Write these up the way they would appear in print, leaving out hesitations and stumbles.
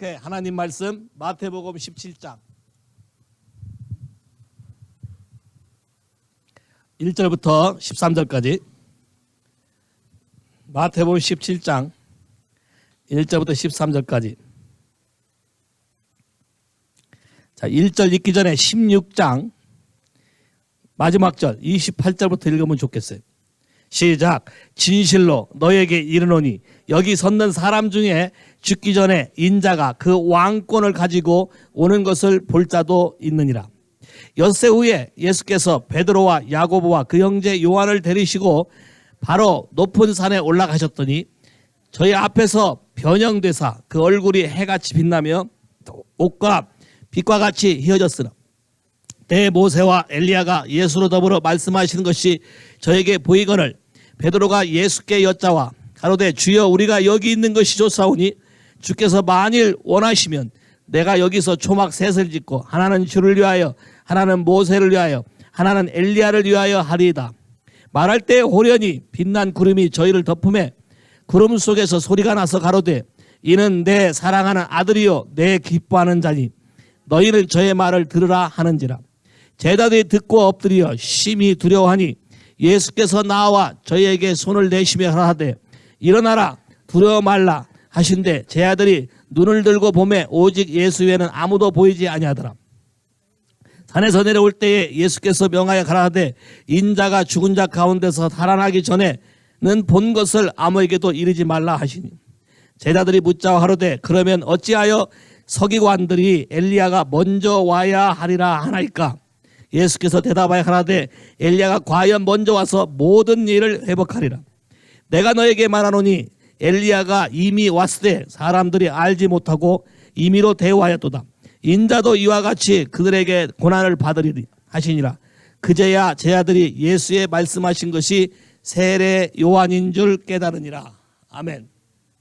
오케이. 하나님 말씀 마태복음 17장 1절부터 13절까지. 마태복음 17장 1절부터 13절까지. 자, 1절 읽기 전에 16장 마지막 절 28절부터 읽으면 좋겠어요. 시작. 진실로 너에게 이르노니 여기 섰는 사람 중에 죽기 전에 인자가 그 왕권을 가지고 오는 것을 볼 자도 있느니라. 엿새 후에 예수께서 베드로와 야고보와 그 형제 요한을 데리시고 바로 높은 산에 올라가셨더니 저희 앞에서 변형되사 그 얼굴이 해같이 빛나며 옷과 빛과 같이 휘어졌으나 때 모세와 엘리야가 예수로 더불어 말씀하시는 것이 저에게 보이거늘 베드로가 예수께 여짜와 가로되 주여 우리가 여기 있는 것이 좋사오니 주께서 만일 원하시면 내가 여기서 초막 셋을 짓고 하나는 주를 위하여 하나는 모세를 위하여 하나는 엘리야를 위하여 하리이다. 말할 때 호련히 빛난 구름이 저희를 덮음에 구름 속에서 소리가 나서 가로되 이는 내 사랑하는 아들이요 내 기뻐하는 자니 너희는 저의 말을 들으라 하는지라. 제자들이 듣고 엎드려 심히 두려워하니 예수께서 나와 저희에게 손을 내시며 하라되 일어나라 두려워 말라 하신대 제 아들이 눈을 들고 보매 오직 예수 외에는 아무도 보이지 아니하더라. 산에서 내려올 때에 예수께서 명하여 가라하되 인자가 죽은 자 가운데서 살아나기 전에는 본 것을 아무에게도 이르지 말라 하시니 제자들이 묻자와 하로되 그러면 어찌하여 서기관들이 엘리야가 먼저 와야 하리라 하나이까. 예수께서 대답하여 가라되 엘리야가 과연 먼저 와서 모든 일을 회복하리라. 내가 너에게 말하노니 엘리야가 이미 왔을 때 사람들이 알지 못하고 임의로 대우하였도다. 인자도 이와 같이 그들에게 고난을 받으리니 하시니라. 그제야 제자들이 예수의 말씀하신 것이 세례 요한인 줄 깨달으니라. 아멘.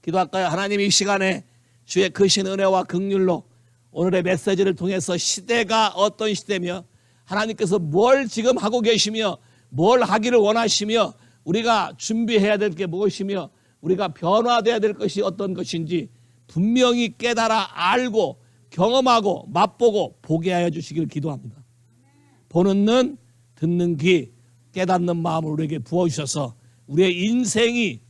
기도할까요? 하나님 이 시간에 주의 크신 은혜와 긍휼로 오늘의 메시지를 통해서 시대가 어떤 시대며 하나님께서 뭘 지금 하고 계시며 뭘 하기를 원하시며 우리가 준비해야 될 게 무엇이며 우리가 변화되어야 될 것이 어떤 것인지 분명히 깨달아 알고 경험하고 맛보고 보게 하여 주시기를 기도합니다. 보는 눈, 듣는 귀, 깨닫는 마음을 우리에게 부어주셔서 우리의 인생이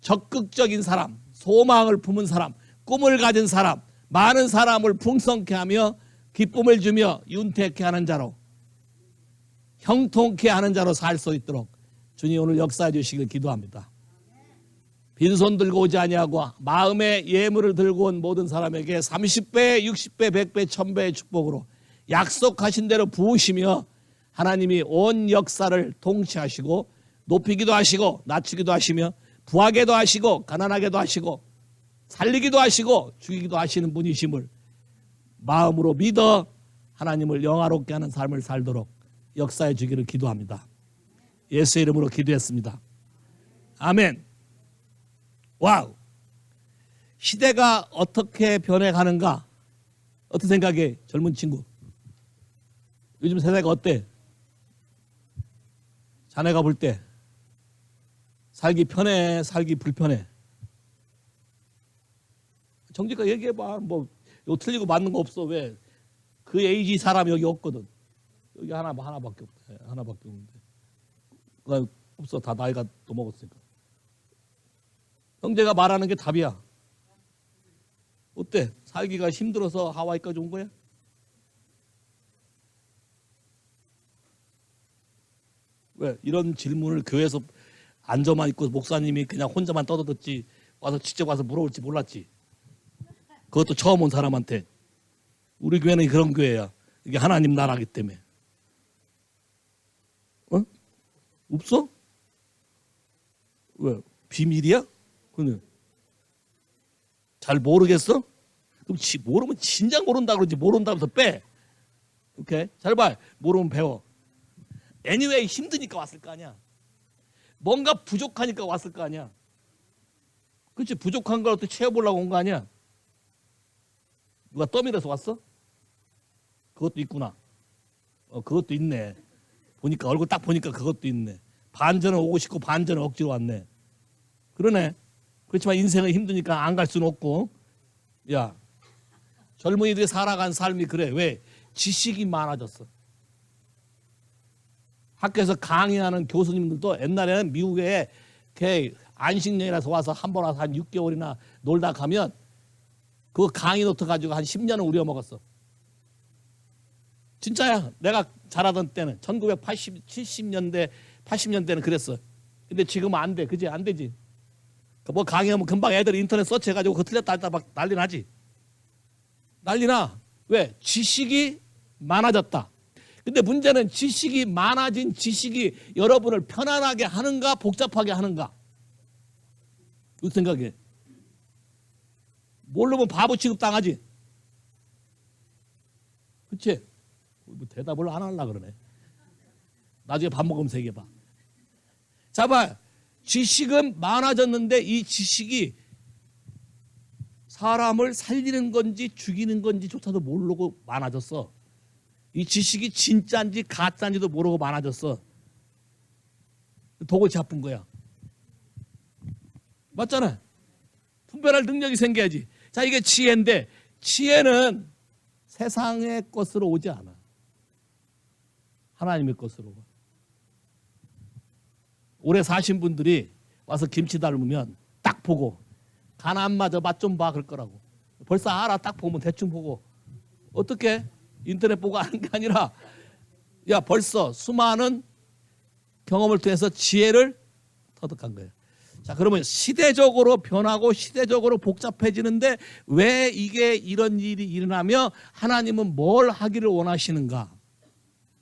적극적인 사람, 소망을 품은 사람, 꿈을 가진 사람, 많은 사람을 풍성케 하며 기쁨을 주며 윤택케 하는 자로 형통케 하는 자로 살 수 있도록 주님 오늘 역사해 주시길 기도합니다. 빈손 들고 오지 아니하고 마음의 예물을 들고 온 모든 사람에게 30배, 60배, 100배, 1000배의 축복으로 약속하신 대로 부으시며 하나님이 온 역사를 통치하시고 높이기도 하시고 낮추기도 하시며 부하게도 하시고 가난하게도 하시고 살리기도 하시고 죽이기도 하시는 분이심을 마음으로 믿어 하나님을 영화롭게 하는 삶을 살도록 역사해 주기를 기도합니다. 예수의 이름으로 기도했습니다. 아멘. 와우. 시대가 어떻게 변해가는가? 어떤 생각해? 젊은 친구. 요즘 세대가 어때? 자네가 볼 때 살기 편해? 살기 불편해? 정직하게 얘기해봐. 뭐 이거 틀리고 맞는 거 없어. 왜? 그 에이지 사람 여기 없거든. 여기 하나밖에 없다. 하나밖에 없는데. 없어. 다 나이가 또 먹었으니까. 형제가 말하는 게 답이야. 어때? 살기가 힘들어서 하와이까지 온 거야? 왜? 이런 질문을 교회에서 앉아만 있고 목사님이 그냥 혼자만 떠들었지 와서 직접 와서 물어볼지 몰랐지. 그것도 처음 온 사람한테. 우리 교회는 그런 교회야. 이게 하나님 나라기 때문에. 어? 없어? 왜? 비밀이야? 그는 잘 모르겠어? 그럼 모르면 진작 모른다 그러지. 모른다면서 빼. 오케이? 잘 봐. 모르면 배워. anyway 힘드니까 왔을 거 아니야. 뭔가 부족하니까 왔을 거 아니야. 그렇지? 부족한 걸 어떻게 채워보려고 온 거 아니야. 누가 떠밀어서 왔어? 그것도 있구나. 그것도 있네. 보니까 얼굴 딱 보니까 그것도 있네. 반전은 오고 싶고 반전은 억지로 왔네. 그러네. 그렇지만 인생은 힘드니까 안 갈 수는 없고. 야, 젊은이들이 살아간 삶이 그래. 왜? 지식이 많아졌어. 학교에서 강의하는 교수님들도 옛날에는 미국에 안식년이라서 와서 한 번 와서 한 6개월이나 놀다 가면 그 강의 노트 가지고 한 10년을 우려먹었어. 진짜야. 내가 자라던 때는 1980, 70년대, 80년대는 그랬어. 근데 지금은 안 돼. 그지? 안 되지. 뭐 강의하면 금방 애들이 인터넷 서치해가지고 그거 틀렸다 했다 막 난리 나지. 난리 나. 왜? 지식이 많아졌다. 근데 문제는 지식이 많아진 지식이 여러분을 편안하게 하는가 복잡하게 하는가? 무슨 생각해? 모르면 바보 취급당하지. 그치? 뭐 대답을 안 하려고 그러네. 나중에 밥 먹으면서 얘기해봐. 자, 봐. 지식은 많아졌는데 이 지식이 사람을 살리는 건지 죽이는 건지조차도 모르고 많아졌어. 이 지식이 진짜인지 가짜인지도 모르고 많아졌어. 도고 잡은 거야. 맞잖아. 분별할 능력이 생겨야지. 자, 이게 지혜인데 지혜는 세상의 것으로 오지 않아. 하나님의 것으로. 오래 사신 분들이 와서 김치 닮으면 딱 보고 간 안 맞아 맛 좀 봐 그럴 거라고. 벌써 알아. 딱 보면 대충 보고. 어떻게? 인터넷 보고 하는 게 아니라 야 벌써 수많은 경험을 통해서 지혜를 터득한 거예요. 자, 그러면 시대적으로 변하고 시대적으로 복잡해지는데 왜 이게 이런 일이 일어나며 하나님은 뭘 하기를 원하시는가?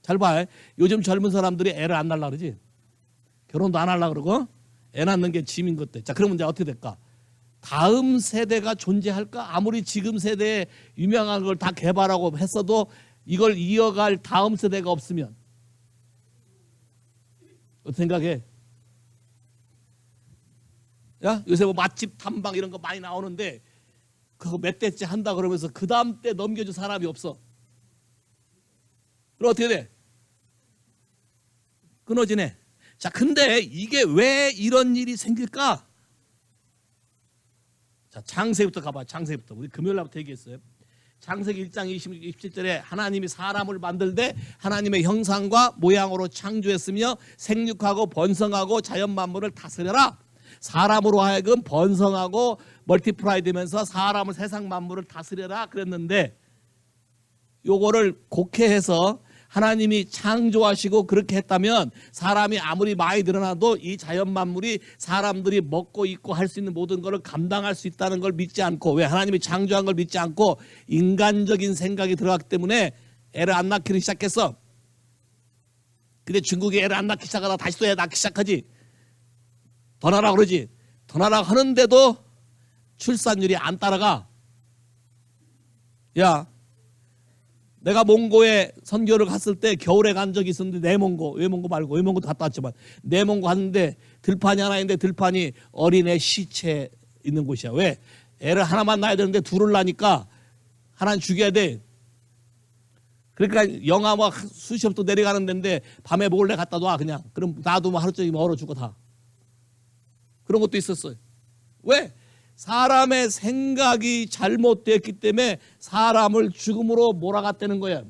잘 봐. 요즘 젊은 사람들이 애를 안 낳으려고 그러지. 결혼도 안 하려고 그러고 애 낳는 게 짐인 것 같아. 자, 그러면 이제 어떻게 될까? 다음 세대가 존재할까? 아무리 지금 세대에 유명한 걸 다 개발하고 했어도 이걸 이어갈 다음 세대가 없으면 어떻게 생각해? 야, 요새 뭐 맛집 탐방 이런 거 많이 나오는데 그거 몇 대째 한다 그러면서 그 다음 때 넘겨줄 사람이 없어. 그럼 어떻게 돼? 끊어지네. 자, 근데 이게 왜 이런 일이 생길까? 자, 창세기부터 가봐. 창세기부터. 우리 금요일 날부터 얘기했어요. 창세기 1장 27절에 하나님이 사람을 만들되 하나님의 형상과 모양으로 창조했으며 생육하고 번성하고 자연 만물을 다스려라. 사람으로 하여금 번성하고 멀티플라이 되면서 사람을 세상 만물을 다스려라 그랬는데 요거를 곡해해서 하나님이 창조하시고 그렇게 했다면 사람이 아무리 많이 늘어나도 이 자연 만물이 사람들이 먹고 입고 할 수 있는 모든 것을 감당할 수 있다는 걸 믿지 않고, 왜? 하나님이 창조한 걸 믿지 않고 인간적인 생각이 들어갔기 때문에 애를 안 낳기를 시작했어. 근데 중국이 애를 안 낳기 시작하다 다시 또 애 낳기 시작하지. 더 낳으라고 그러지. 더 낳으라고 하는데도 출산율이 안 따라가. 야, 내가 몽고에 선교를 갔을 때 겨울에 간 적이 있었는데 내몽고, 외몽고 말고 외몽고도 갔다 왔지만 내몽고 갔는데 들판이 하나 있는데 들판이 어린애 시체 있는 곳이야. 왜? 애를 하나만 낳아야 되는데 둘을 낳으니까 하나는 죽여야 돼. 그러니까 영하 막 수십 도 내려가는 데인데 밤에 몰래 갖다 놔 그냥. 그럼 놔두면 하루 종일 얼어 죽어 다. 그런 것도 있었어요. 왜? 사람의 생각이 잘못됐기 때문에 사람을 죽음으로 몰아갔다는 거예요.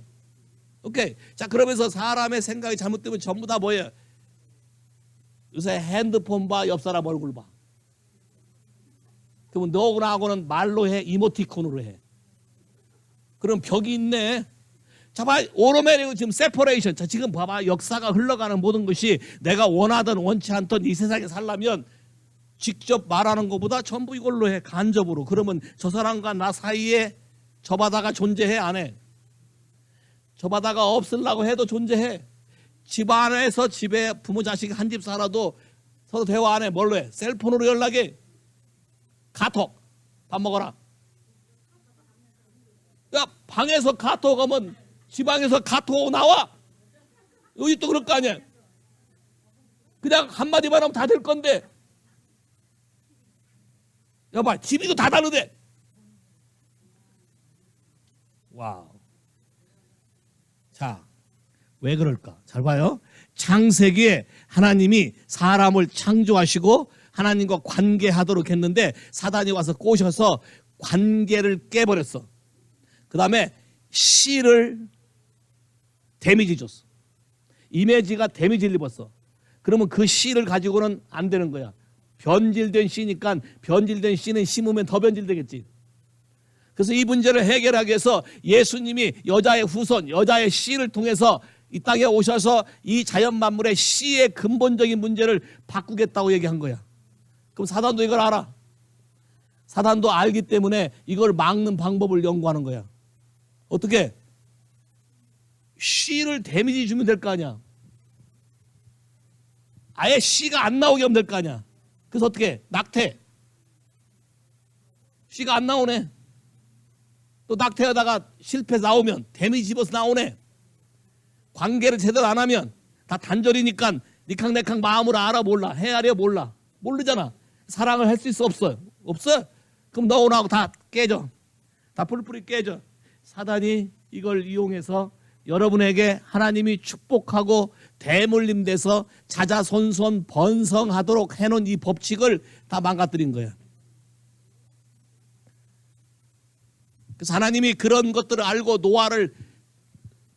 오케이. 자, 그러면서 사람의 생각이 잘못되면 전부 다 뭐예요? 요새 핸드폰 봐, 옆 사람 얼굴 봐. 그러면 너하고는 말로 해, 이모티콘으로 해. 그럼 벽이 있네. 자, 봐, 오로메리고 지금 세퍼레이션. 자, 지금 봐봐, 역사가 흘러가는 모든 것이 내가 원하던 원치 않던 이 세상에 살려면 직접 말하는 것보다 전부 이걸로 해, 간접으로. 그러면 저 사람과 나 사이에 저 바다가 존재해, 안 해? 저 바다가 없으려고 해도 존재해. 집 안에서 집에 부모 자식 한 집 살아도 서로 대화 안 해. 뭘로 해? 셀폰으로 연락해. 카톡. 밥 먹어라. 야, 방에서 카톡 하면 지방에서 카톡 나와. 여기 또 그럴 거 아니야. 그냥 한마디만 하면 다 될 건데. 여봐, 집이도 다 다르대. 와우. 자, 왜 그럴까? 잘 봐요. 창세기에 하나님이 사람을 창조하시고 하나님과 관계하도록 했는데 사단이 와서 꼬셔서 관계를 깨버렸어. 그 다음에 씨를 데미지 줬어. 이미지가 데미지를 입었어. 그러면 그 씨를 가지고는 안 되는 거야. 변질된 씨니까 변질된 씨는 심으면 더 변질되겠지. 그래서 이 문제를 해결하기 위해서 예수님이 여자의 후손, 여자의 씨를 통해서 이 땅에 오셔서 이 자연 만물의 씨의 근본적인 문제를 바꾸겠다고 얘기한 거야. 그럼 사단도 이걸 알아. 사단도 알기 때문에 이걸 막는 방법을 연구하는 거야. 어떻게? 씨를 데미지 주면 될 거 아니야. 아예 씨가 안 나오게 하면 될 거 아니야. 그래서 어떻게? 낙태. 씨가 안 나오네. 또 낙태하다가 실패해서 나오면 데미지 집어서 나오네. 관계를 제대로 안 하면 다 단절이니까 니캉내캉 마음으로 알아 몰라. 헤아려 몰라. 모르잖아. 사랑을 할 수 있어 없어? 없어? 그럼 너하고 나하고 다 깨져. 다 뿔뿔이 깨져. 사단이 이걸 이용해서 여러분에게 하나님이 축복하고 대물림돼서 자자손손 번성하도록 해놓은 이 법칙을 다 망가뜨린 거야. 그래서 하나님이 그런 것들을 알고 노아를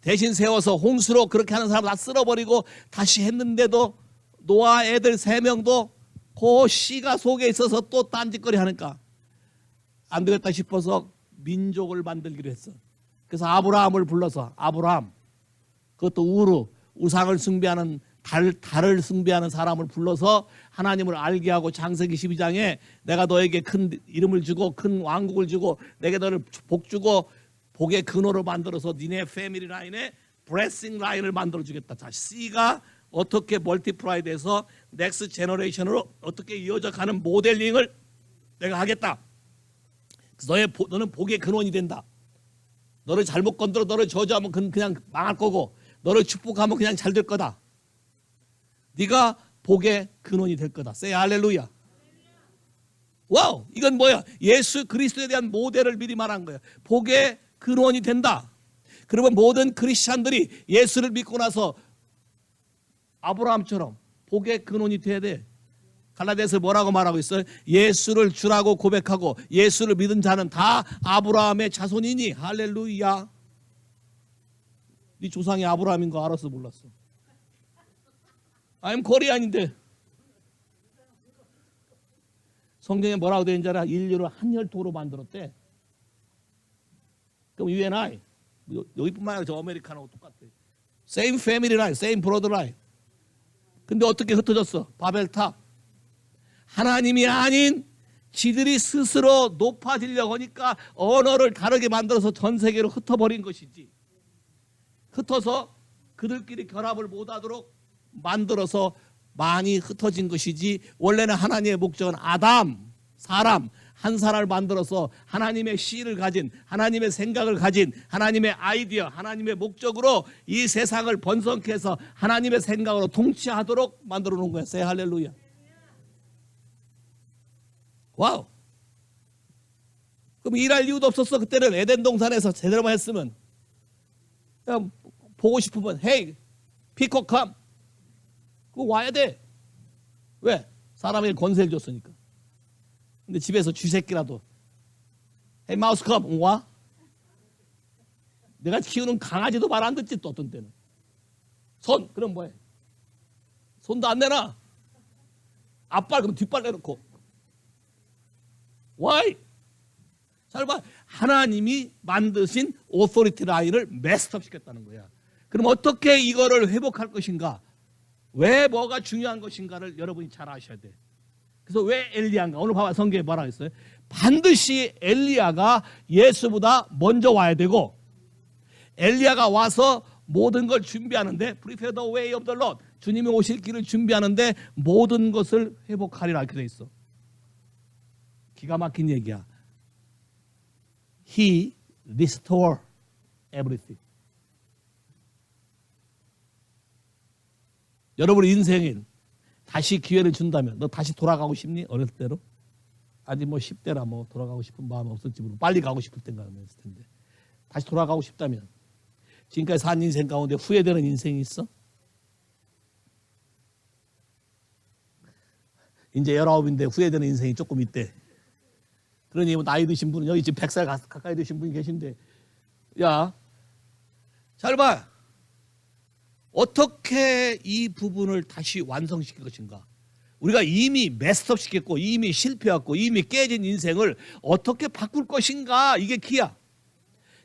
대신 세워서 홍수로 그렇게 하는 사람 다 쓸어버리고 다시 했는데도 노아 애들 3명도 그 씨가 속에 있어서 또 딴짓거리 하니까 안 되겠다 싶어서 민족을 만들기로 했어. 그래서 아브라함을 불러서 아브라함, 그것도 우르, 우상을 숭배하는 달을 숭배하는 사람을 불러서 하나님을 알게 하고 창세기 12장에 내가 너에게 큰 이름을 주고 큰 왕국을 주고 내게 너를 복 주고 복의 근원으로 만들어서 니네 패밀리 라인에 브레싱 라인을 만들어 주겠다. 자, C가 어떻게 멀티플라이 돼서 넥스트 제너레이션으로 어떻게 이어져 가는 모델링을 내가 하겠다. 그래서 너는 복의 근원이 된다. 너를 잘못 건드려 너를 저주하면 그냥 망할 거고 너를 축복하면 그냥 잘 될 거다. 네가 복의 근원이 될 거다. Say 할렐루야. 와우, 이건 뭐야? 예수 그리스도에 대한 모델을 미리 말한 거야. 복의 근원이 된다. 그러면 모든 크리스찬들이 예수를 믿고 나서 아브라함처럼 복의 근원이 돼야 돼. 갈라디아서 뭐라고 말하고 있어요? 예수를 주라고 고백하고 예수를 믿은 자는 다 아브라함의 자손이니. 할렐루야. 네 조상이 아브라함인 거 알았어 몰랐어? I'm 코리안인데. 성경에 뭐라고 되어 있는지 알아? 인류를 한 혈통으로 만들었대. 그럼 you and I 여기뿐만 아니라 저 아메리카노하고 똑같아. Same family line, same blood line. 근데 어떻게 흩어졌어? 바벨탑. 하나님이 아닌 지들이 스스로 높아지려고 하니까 언어를 다르게 만들어서 전 세계로 흩어버린 것이지. 흩어서 그들끼리 결합을 못하도록 만들어서 많이 흩어진 것이지. 원래는 하나님의 목적은 아담, 사람 한 사람을 만들어서 하나님의 씨를 가진, 하나님의 생각을 가진, 하나님의 아이디어, 하나님의 목적으로 이 세상을 번성케 해서 하나님의 생각으로 통치하도록 만들어 놓은 거야. 세 할렐루야. 와우. 그럼 일할 이유도 없었어. 그때는 에덴 동산에서 제대로만 했으면. 그냥 보고 싶으면 헤이 피코 컴. 그거 와야 돼. 왜? 사람에게 권세를 줬으니까. 근데 집에서 쥐새끼라도 헤이 마우스 컴 와? 내가 키우는 강아지도 말 안 듣지 또 어떤 때는. 손 그럼 뭐해? 손도 안 내놔. 앞발 그럼 뒷발 내놓고. Why? 잘 봐. 하나님이 만드신 오토리티 라인을 메스업 시켰다는 거야. 그럼 어떻게 이거를 회복할 것인가? 왜 뭐가 중요한 것인가를 여러분이 잘 아셔야 돼. 그래서 왜 엘리야인가? 오늘 봐봐 성경에 뭐라고 했어요? 반드시 엘리야가 예수보다 먼저 와야 되고 엘리야가 와서 모든 걸 준비하는데 Prepare the way of the Lord. 주님이 오실 길을 준비하는데 모든 것을 회복하리라 이렇게 돼 있어. 기가 막힌 얘기야. He restore everything. 여러분의 인생에 다시 기회를 준다면 너 다시 돌아가고 싶니? 어렸을 때로? 아니 뭐 10대라 뭐 돌아가고 싶은 마음 없었지 모르고 빨리 가고 싶을 때가 있을 텐데 다시 돌아가고 싶다면 지금까지 산 인생 가운데 후회되는 인생이 있어? 이제 19인데 후회되는 인생이 조금 있대. 그러니 뭐 나이 드신 분은 여기 지금 100살 가까이 되신 분이 계신데 야, 잘 봐. 어떻게 이 부분을 다시 완성시킬 것인가? 우리가 이미 메스업 시켰고 이미 실패했고 이미 깨진 인생을 어떻게 바꿀 것인가? 이게 키야.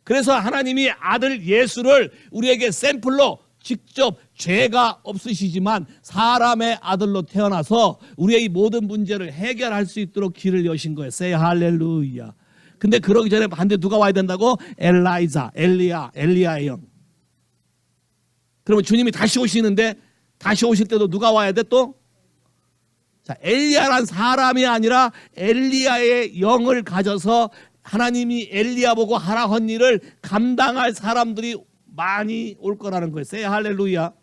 그래서 하나님이 아들 예수를 우리에게 샘플로 직접 죄가 없으시지만 사람의 아들로 태어나서 우리의 이 모든 문제를 해결할 수 있도록 길을 여신 거예요. Say 할렐루야. 근데 그러기 전에 반대 누가 와야 된다고? 엘리야의 영. 그러면 주님이 다시 오시는데 다시 오실 때도 누가 와야 돼 또? 자, 엘리야란 사람이 아니라 엘리야의 영을 가져서 하나님이 엘리야 보고 하라 한 일을 감당할 사람들이 많이 올 거라는 거예요. 세 할렐루야.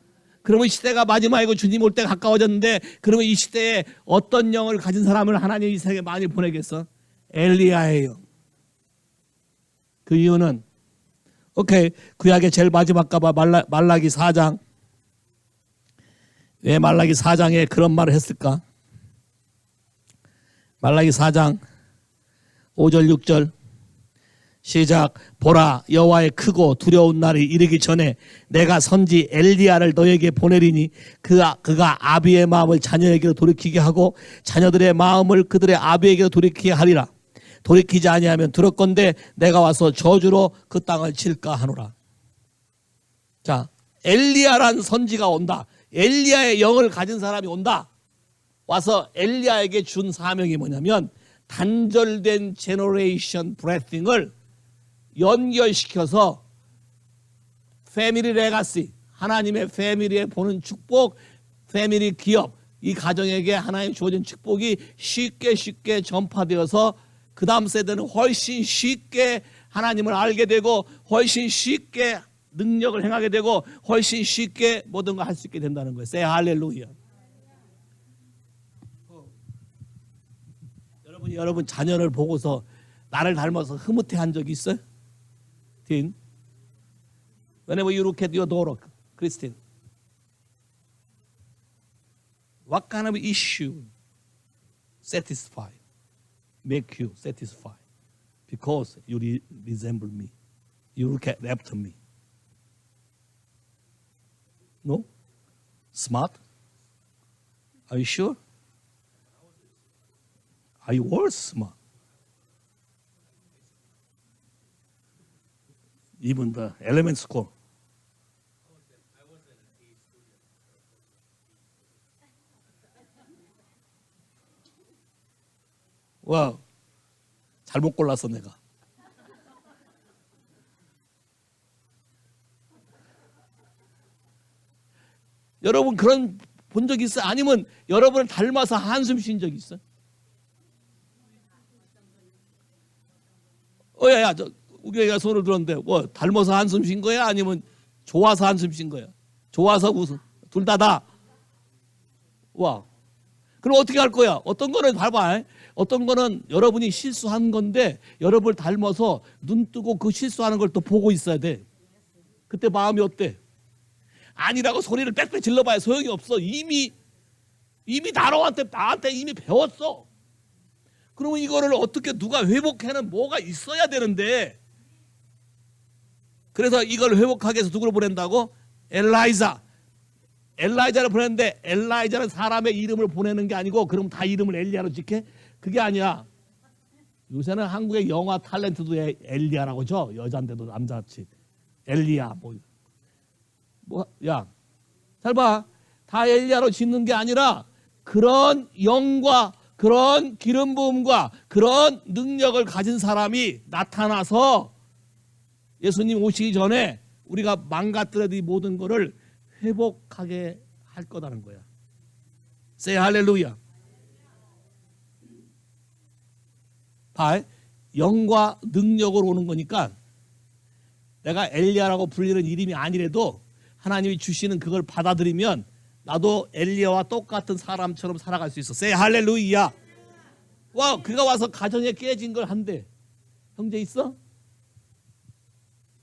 그러면 시대가 마지막이고 주님 올 때가 가까워졌는데 그러면 이 시대에 어떤 영을 가진 사람을 하나님이 이 세상에 많이 보내겠어? 엘리야의 영. 그 이유는 오케이, 구약의 제일 마지막 가봐 말라기 4장. 왜 말라기 4장에 그런 말을 했을까? 말라기 4장 5절 6절 시작. 보라, 여호와의 크고 두려운 날이 이르기 전에 내가 선지 엘리야를 너에게 보내리니 그가 아비의 마음을 자녀에게로 돌이키게 하고 자녀들의 마음을 그들의 아비에게로 돌이키게 하리라. 돌이키지 아니하면 들었건대 내가 와서 저주로 그 땅을 칠까 하노라. 자, 엘리야란 선지가 온다. 엘리야의 영을 가진 사람이 온다. 와서 엘리야에게 준 사명이 뭐냐면 단절된 제너레이션 브레싱을 연결시켜서 패밀리 레가시, 하나님의 패밀리에 보는 축복, 패밀리 기업, 이 가정에게 하나님 주어진 축복이 쉽게 전파되어서 그 다음 세대는 훨씬 쉽게 하나님을 알게 되고 훨씬 쉽게 능력을 행하게 되고 훨씬 쉽게 모든 걸 할 수 있게 된다는 거예요. Say 할렐루야. 여러분 자녀를 보고서 나를 닮아서 흐뭇해한 적이 있어요? 딘? Whenever you look at your daughter, Christine, what kind of issue make you satisfied? Because you resemble me. You look after me. No? Smart? Are you sure? Are you worse smart? Even the element score. 와, 잘못 골랐어 내가. 여러분 그런 본 적 있어요? 아니면 여러분을 닮아서 한숨 쉰 적 있어요? 야야, 우리가 손을 들었는데 뭐 닮아서 한숨 쉰 거야? 아니면 좋아서 한숨 쉰 거야? 좋아서 웃음. 둘 다다. 와. 그럼 어떻게 할 거야? 어떤 거는 봐봐. 어떤 거는 여러분이 실수한 건데 여러분을 닮아서 눈 뜨고 그 실수하는 걸 또 보고 있어야 돼. 그때 마음이 어때? 아니라고 소리를 빽빽 질러봐야 소용이 없어. 이미 나한테 이미 배웠어. 그러면 이거를 어떻게 누가 회복해는 뭐가 있어야 되는데, 그래서 이걸 회복하기 위해서 누구를 보낸다고? 엘라이자를 보냈는데 엘라이자는 사람의 이름을 보내는 게 아니고 그럼 다 이름을 엘리야로 짓게? 그게 아니야. 요새는 한국의 영화 탤런트도 엘리야라고 죠. 여자인데도 남자같이 엘리야 야, 잘 봐. 다 엘리야로 짓는 게 아니라 그런 영과 그런 기름 부음과 그런 능력을 가진 사람이 나타나서 예수님 오시기 전에 우리가 망가뜨려도 이 모든 것을 회복하게 할 거다는 거야. Say 할렐루야. 봐, 영과 능력으로 오는 거니까 내가 엘리야라고 불리는 이름이 아니래도 하나님이 주시는 그걸 받아들이면 나도 엘리야와 똑같은 사람처럼 살아갈 수 있어. Say 할렐루야. 와, 그가 와서 가정에 깨진 걸 한대. 형제 있어?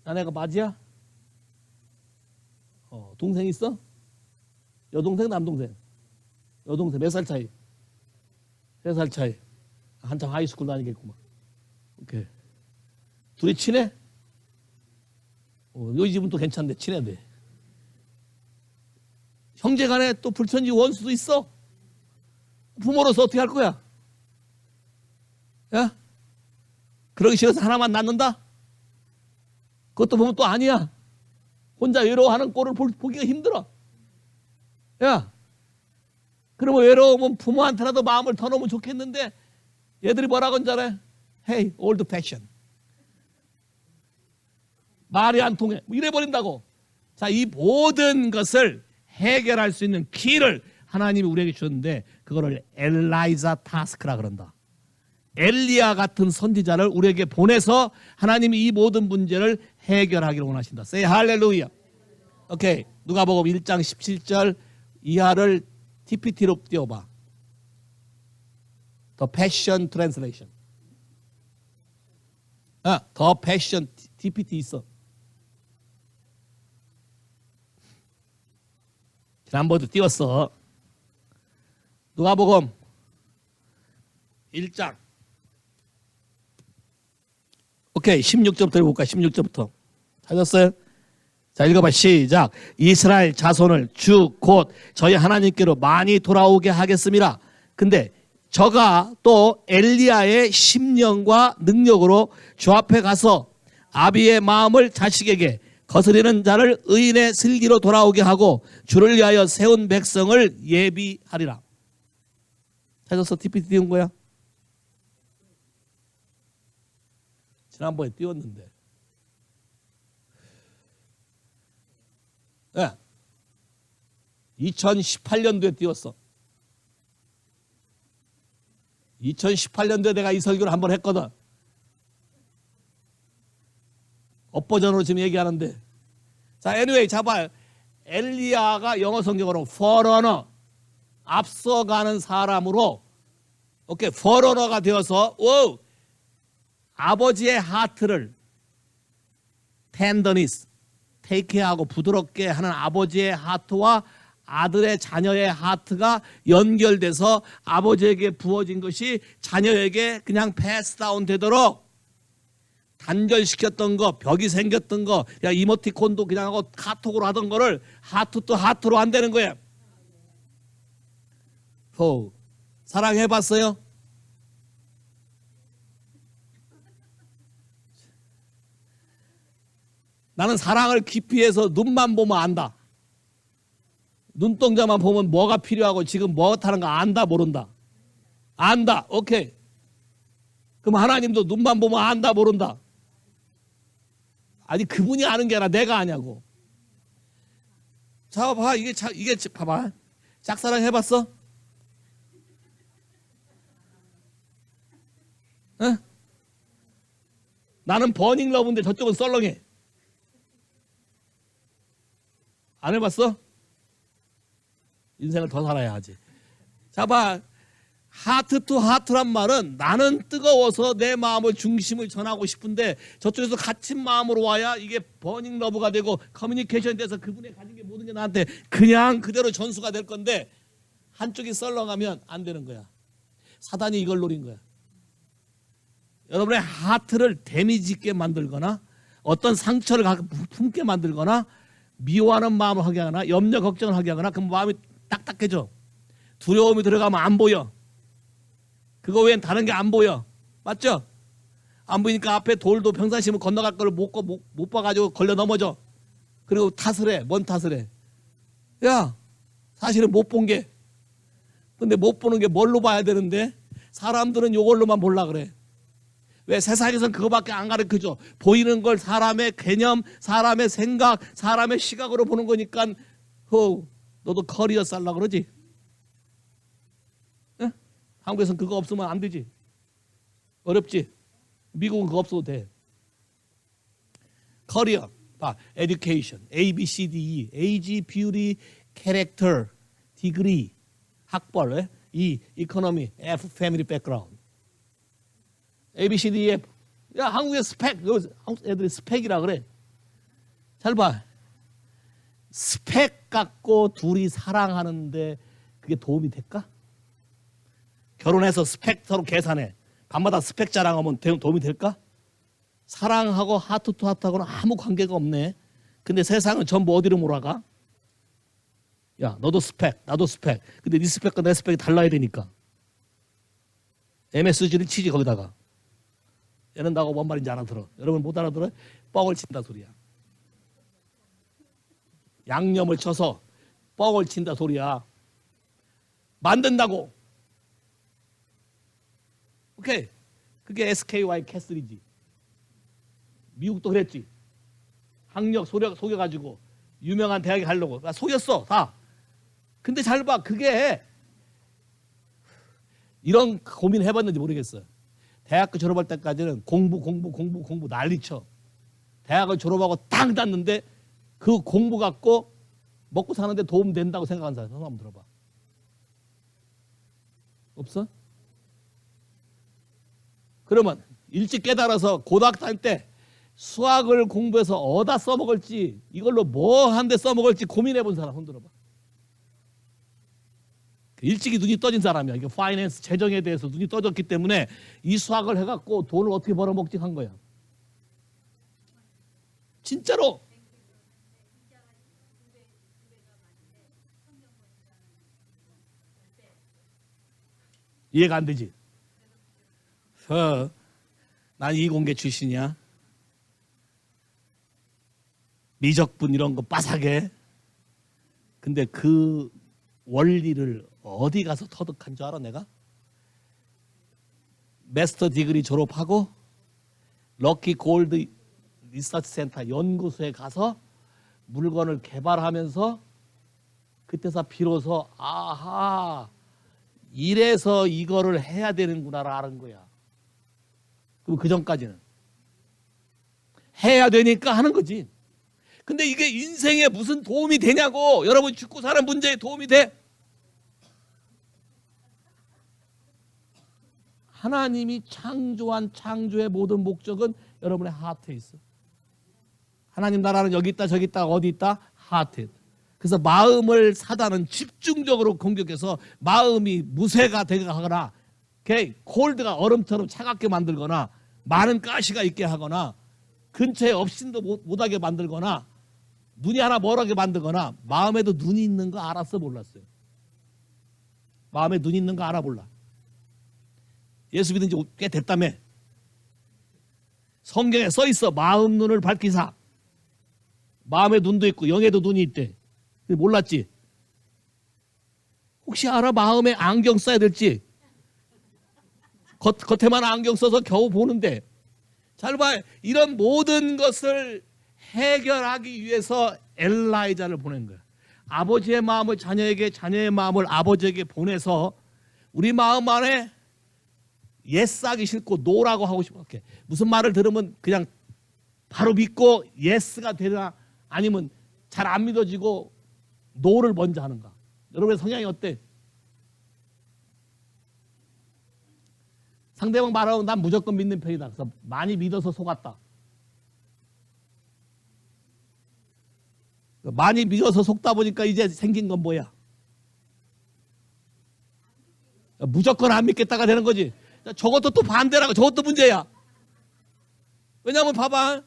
자네가 맞이야? 동생 있어? 여동생 남동생? 여동생 몇 살 차이? 3살 차이. 한참 하이스쿨 다니겠구만. 오케이. 둘이 친해? 이 집은 또 괜찮네. 친해도. 형제간에 또 불천지 원수도 있어. 부모로서 어떻게 할 거야? 야? 그러기 싫어서 하나만 낳는다? 그것도 보면 또 아니야. 혼자 외로워하는 꼴을 보기가 힘들어. 야, 그러면 외로우면 부모한테라도 마음을 터놓으면 좋겠는데 얘들이 뭐라고 하잖아. Hey, old fashion. 말이 안 통해. 이래버린다고. 자, 이 모든 것을 해결할 수 있는 키를 하나님이 우리에게 주셨는데 그거를 엘라이자 타스크라 그런다. 엘리야 같은 선지자를 우리에게 보내서 하나님이 이 모든 문제를 해결하기를 원하신다. Say 할렐루야. 오케이. 누가복음 1장 17절 이하를 TPT로 띄워봐. The Passion Translation. The Passion TPT 있어. 지난번에도 띄웠어. 누가복음 1장. 오케이. 16절부터 읽어볼까? 16절부터. 찾았어요? 자, 읽어봐. 시작. 이스라엘 자손을 주 곧 저희 하나님께로 많이 돌아오게 하겠습니다. 근데 저가 또 엘리야의 심령과 능력으로 주 앞에 가서 아비의 마음을 자식에게 거스리는 자를 의인의 슬기로 돌아오게 하고 주를 위하여 세운 백성을 예비하리라. 찾았어? TPT 띄운 거야? 지난번에 띄웠는데. 네. 2018년도에 띄웠어. 2018년도에 내가 이 설교를 한번 했거든. 업버전으로 지금 얘기하는데. 자, anyway, 잡아요. 엘리야가 영어 성경으로 forerunner, 앞서가는 사람으로, 오케이, forerunner가 되어서, 아버지의 하트를 tenderness, 테이크하고 부드럽게 하는 아버지의 하트와 아들의 자녀의 하트가 연결돼서 아버지에게 부어진 것이 자녀에게 그냥 패스다운 되도록 단절시켰던 거, 벽이 생겼던 거, 야 이모티콘도 그냥 하고 카톡으로 하던 거를 하트 또 하트로 한다는 거예요. 사랑해봤어요? 나는 사랑을 깊이 해서 눈만 보면 안다. 눈동자만 보면 뭐가 필요하고 지금 뭐 하는 거 안다 모른다. 안다. 오케이. 그럼 하나님도 눈만 보면 안다 모른다. 아니 그분이 아는 게 아니라 내가 아냐고. 자, 봐. 이게 봐봐. 짝사랑 해봤어? 응? 나는 버닝 러브인데 저쪽은 썰렁해. 안 해봤어? 인생을 더 살아야 하지. 자, 봐. 하트 투 하트란 말은 나는 뜨거워서 내 마음을 중심을 전하고 싶은데 저쪽에서 갇힌 마음으로 와야 이게 버닝 러브가 되고 커뮤니케이션이 돼서 그분이 가진 게 모든 게 나한테 그냥 그대로 전수가 될 건데 한쪽이 썰렁하면 안 되는 거야. 사단이 이걸 노린 거야. 여러분의 하트를 데미지 있게 만들거나 어떤 상처를 품게 만들거나 미워하는 마음을 하게 하거나 염려 걱정을 하게 하거나 그럼 마음이 딱딱해져. 두려움이 들어가면 안 보여. 그거 외엔 다른 게 안 보여. 맞죠? 안 보이니까 앞에 돌도 평상시면 건너갈 걸 못 봐가지고 걸려 넘어져. 그리고 탓을 해. 뭔 탓을 해? 야, 사실은 못 본 게. 근데 못 보는 게 뭘로 봐야 되는데 사람들은 이걸로만 볼라 그래. 왜? 세상에선 그거밖에 안 가르쳐줘. 보이는 걸 사람의 개념, 사람의 생각, 사람의 시각으로 보는 거니까 너도 커리어 살라 그러지? 응? 한국에선 그거 없으면 안 되지. 어렵지? 미국은 그거 없어도 돼. 커리어, 봐. education, A, B, C, D, E, age, beauty, character, degree, 학벌, E, economy, F, family background. A, B, C, D, E, F. 야, 한국의 스펙, 한국 애들이 스펙이라 그래. 잘 봐. 스펙 갖고 둘이 사랑하는데 그게 도움이 될까? 결혼해서 스펙 서로 계산해. 밤마다 스펙 자랑하면 도움이 될까? 사랑하고 하트 투 하트하고는 아무 관계가 없네. 근데 세상은 전부 어디로 몰아가? 야, 너도 스펙, 나도 스펙. 근데 네 스펙과 내 스펙이 달라야 되니까. MSG를 치지 거기다가. 얘는 나하고 뭔 말인지 알아들어. 여러분 못 알아들어요? 뻥을 친다 소리야. 양념을 쳐서 뻥을 친다 소리야. 만든다고. 오케이. 그게 SKY 캐슬이지. 미국도 그랬지. 학력 속여가지고 유명한 대학에 가려고. 속였어 다. 근데 잘 봐. 그게 이런 고민 해봤는지 모르겠어요. 대학교 졸업할 때까지는 공부 난리쳐. 대학을 졸업하고 딱 땄는데 그 공부 갖고 먹고 사는데 도움 된다고 생각하는 사람 한번 들어봐. 없어? 그러면 일찍 깨달아서 고등학교 다닐 때 수학을 공부해서 어디다 써먹을지, 이걸로 뭐 한 대 써먹을지 고민해 본 사람 손 들어봐. 일찍이 눈이 떠진 사람이야. 이게 파이낸스, 재정에 대해서 눈이 떠졌기 때문에 이 수학을 해갖고 돈을 어떻게 벌어먹지 한 거야. 진짜로. 이해가 안 되지? 난 이공계 출신이야. 미적분 이런 거 빠삭해. 근데 그 원리를 어디 가서 터득한 줄 알아 내가? 마스터 디그리 졸업하고 럭키 골드 리서치 센터 연구소에 가서 물건을 개발하면서 그때서 비로소 아하 이래서 이거를 해야 되는구나를 아는 거야. 그럼 그 전까지는 해야 되니까 하는 거지. 근데 이게 인생에 무슨 도움이 되냐고. 여러분 죽고 사는 문제에 도움이 돼? 하나님이 창조한 창조의 모든 목적은 여러분의 하트에 있어. 하나님 나라는 여기 있다 저기 있다 어디 있다? 하트에. 그래서 마음을 사단은 집중적으로 공격해서 마음이 무쇠가 되거나 콜드가 얼음처럼 차갑게 만들거나 많은 가시가 있게 하거나 근처에 업신도 못하게 만들거나 눈이 하나 멀하게 만들거나. 마음에도 눈이 있는 거 알았어 몰랐어요? 마음에 눈이 있는 거 알아 몰라? 예수 믿은 지 꽤 됐다며. 성경에 써 있어. 마음 눈을 밝히사. 마음에 눈도 있고 영에도 눈이 있대. 몰랐지? 혹시 알아? 마음에 안경 써야 될지. 겉에만 안경 써서 겨우 보는데. 잘 봐. 이런 모든 것을 해결하기 위해서 엘라이자를 보낸 거야. 아버지의 마음을 자녀에게, 자녀의 마음을 아버지에게 보내서 우리 마음 안에 예스하기 싫고 노라고 하고 싶어. 무슨 말을 들으면 그냥 바로 믿고 예스가 되나 아니면 잘 안 믿어지고 노를 먼저 하는가. 여러분의 성향이 어때? 상대방 말하면 난 무조건 믿는 편이다. 그래서 많이 믿어서 속았다. 많이 믿어서 속다 보니까 이제 생긴 건 뭐야? 무조건 안 믿겠다가 되는 거지. 저것도 또 반대라고. 저것도 문제야. 왜냐하면 봐봐.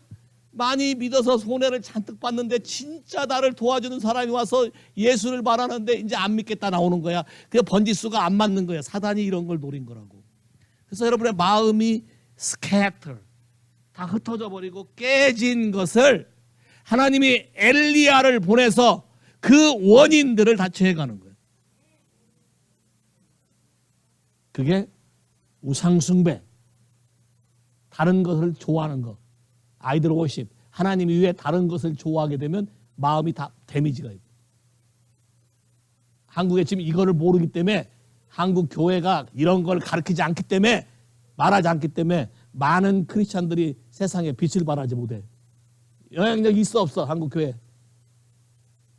많이 믿어서 손해를 잔뜩 봤는데 진짜 나를 도와주는 사람이 와서 예수를 말하는데 이제 안 믿겠다 나오는 거야. 그게 번지수가 안 맞는 거야. 사단이 이런 걸 노린 거라고. 그래서 여러분의 마음이 스캐터 다 흩어져 버리고 깨진 것을 하나님이 엘리야를 보내서 그 원인들을 다 제거하는 거예요. 그게 우상숭배, 다른 것을 좋아하는 것, 아이들 워십, 하나님 이외에 다른 것을 좋아하게 되면 마음이 다 데미지가 있고. 한국에 지금 이거를 모르기 때문에 한국 교회가 이런 걸 가르치지 않기 때문에 말하지 않기 때문에 많은 크리스찬들이 세상에 빛을 발하지 못해. 영향력이 있어 없어? 한국 교회